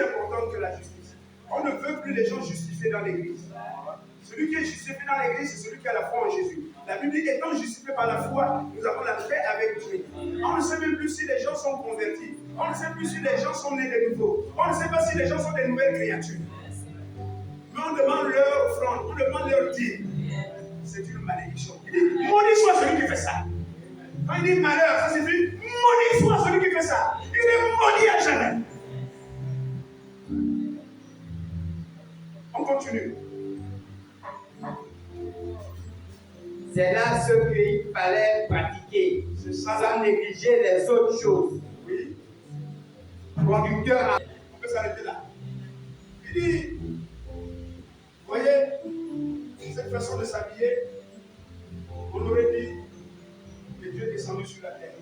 importante que la justice. On ne veut plus les gens justifiés dans l'église. Celui qui est justifié dans l'église, c'est celui qui a la foi en Jésus. La Bible dit, étant justifié par la foi, nous avons la paix avec Dieu. On ne sait même plus si les gens sont convertis. On ne sait plus si les gens sont nés de nouveau. On ne sait pas si les gens sont des nouvelles créatures. Mais on demande leur offrande, on demande leur dîme. C'est une malédiction. Il dit, maudit soit celui qui fait ça. Quand il dit malheur, ça signifie, maudit soit celui qui fait ça. Il est maudit à jamais. On continue. C'est là ce qu'il fallait pratiquer, sans négliger les autres choses. Oui. Conducteur. On peut s'arrêter là. Il dit, vous voyez, cette façon de s'habiller, on aurait dit que Dieu est descendu sur la terre.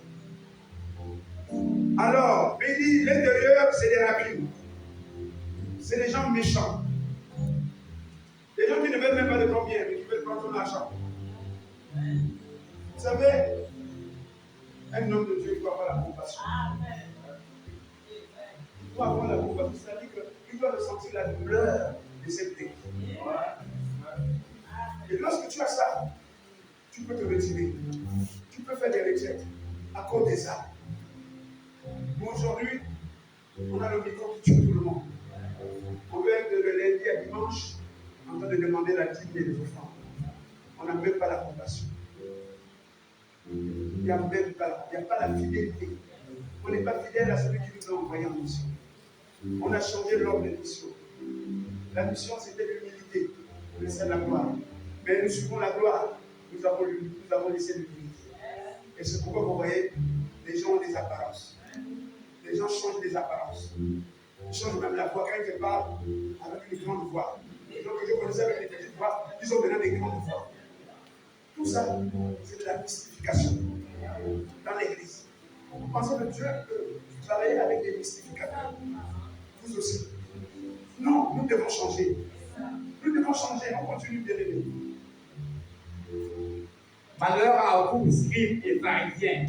Alors, il dit, l'intérieur, c'est des rabbins. C'est des gens méchants. Des gens qui ne veulent même pas de ton bien, mais qui veulent prendre ton argent. Vous savez, un homme de Dieu doit avoir la compassion. Il doit avoir la compassion, c'est-à-dire qu'il doit ressentir la douleur de cette vie. Et lorsque tu as ça, tu peux te retirer. Tu peux faire des retraites à cause des armes. Mais aujourd'hui, on a le micro qui tue tout le monde. On veut être de lundi à dimanche en train de demander la dîme et les offrandes. On n'a même pas la compassion. Il n'y a même pas, la fidélité. On n'est pas fidèle à celui qui nous a envoyé en mission. On a changé l'ordre de mission. La mission, c'était l'humilité, laisser la gloire. Mais nous suivons la gloire. Nous avons laissé l'humilité. Et c'est pourquoi vous voyez, les gens ont des apparences. Les gens changent des apparences. Ils changent même la voix. Quand ils parlent avec une grande voix. Les gens que je connaissais avec des petites voix, ils ont maintenant des grandes voix. Tout ça, c'est de la mystification dans l'église. Vous pensez que Dieu peut travailler avec des mystificateurs? Vous aussi. Non, nous devons changer. Nous devons changer, on continue de l'aimer. Malheur à vous, scribes et pharisiens,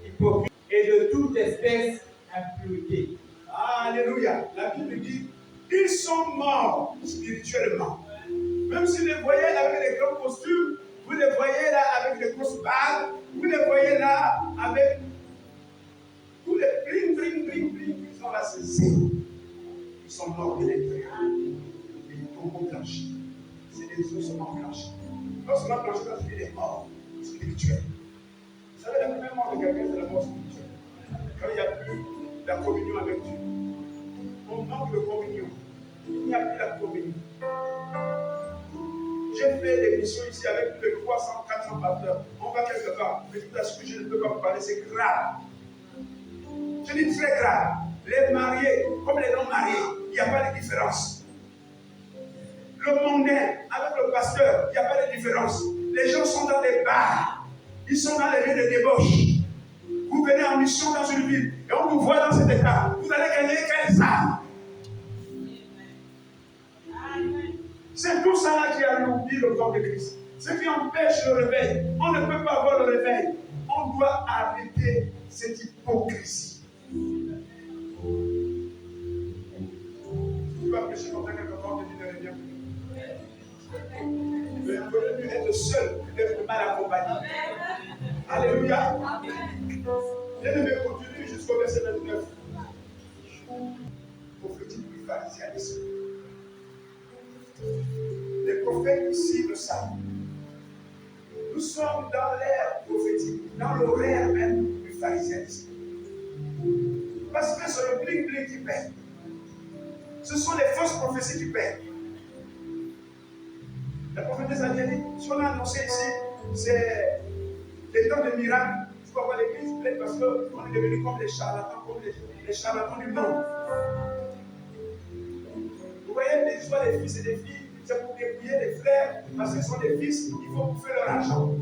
hypocrites et de toute espèce impureté. Alléluia. La Bible dit, ils sont morts spirituellement. Même si vous les voyez avec des grands costumes, vous les voyez là avec des grosses bagues, vous les voyez là avec tous les bling, ils sont là, c'est zéro. Ils sont morts de l'intérieur. Et ils tombent blanchis. C'est des ossements blanchis. Lorsqu'on a blanchi, c'est des morts spirituels. Vous savez, la première mort de quelqu'un, c'est la mort spirituelle. Quand il n'y a plus la communion avec Dieu. On manque de communion. Il n'y a plus la communion. J'ai fait des missions ici avec plus de 300, 400 pasteurs. On va quelque part. Mais tout à ce que je ne peux pas vous parler, c'est grave. Je dis très grave. Les mariés, comme les non-mariés, il n'y a pas de différence. Le mondain, avec le pasteur, il n'y a pas de différence. Les gens sont dans des bars. Ils sont dans les lieux de débauche. Vous venez en mission dans une ville et on vous voit dans cet état. Vous allez gagner 15 ans. C'est tout ça là qui a oublié le corps de Christ. Ce qui empêche le réveil. On ne peut pas avoir le réveil. On doit arrêter cette hypocrisie. Tu vas prêcher comme ça quelque part, tu ne reviens plus. Il vaut mieux être seul que d'être mal accompagné. Alléluia. Bien-aimé, continue jusqu'au verset 29. Prophétique du pharisianisme. Les prophètes ici le savent. Nous sommes dans l'ère prophétique, dans l'horaire même du pharisianisme. Parce que c'est le bling qui perd. Ce sont les fausses prophéties qui perdent. La prophétesse a dit, ce qu'on a annoncé ici, c'est les temps de miracles. Il faut avoir l'église pleine parce qu'on est devenus comme les charlatans, du monde. Vous voyez les histoires des fils et des filles, c'est pour dépouiller les frères, parce qu'ils sont des fils, il faut bouffer leur argent.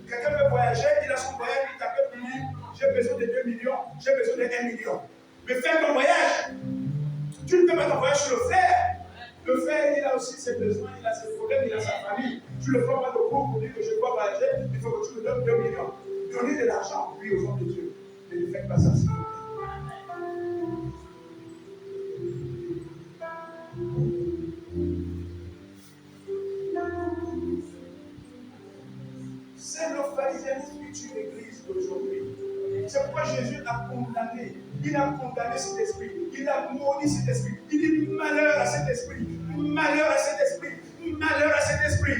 Quelqu'un veut voyager, il a son voyage, il t'appelle pour lui, j'ai besoin de 2 millions, j'ai besoin de 1 million. Mais fais ton voyage. Tu ne fais pas ton voyage sur le frère. Le frère, il a aussi ses besoins, il a ses problèmes, il a sa famille. Tu ne le prends pas de groupe pour dire que je dois voyager, il faut que tu me donnes 2 millions. Donnez de l'argent, oui, aux hommes de Dieu. Mais ne faites pas ça, s'il vous plaît. Pourquoi Jésus a condamné? Il a condamné cet esprit. Il a maudit cet esprit. Il dit malheur à cet esprit. Malheur à cet esprit. Malheur à cet esprit.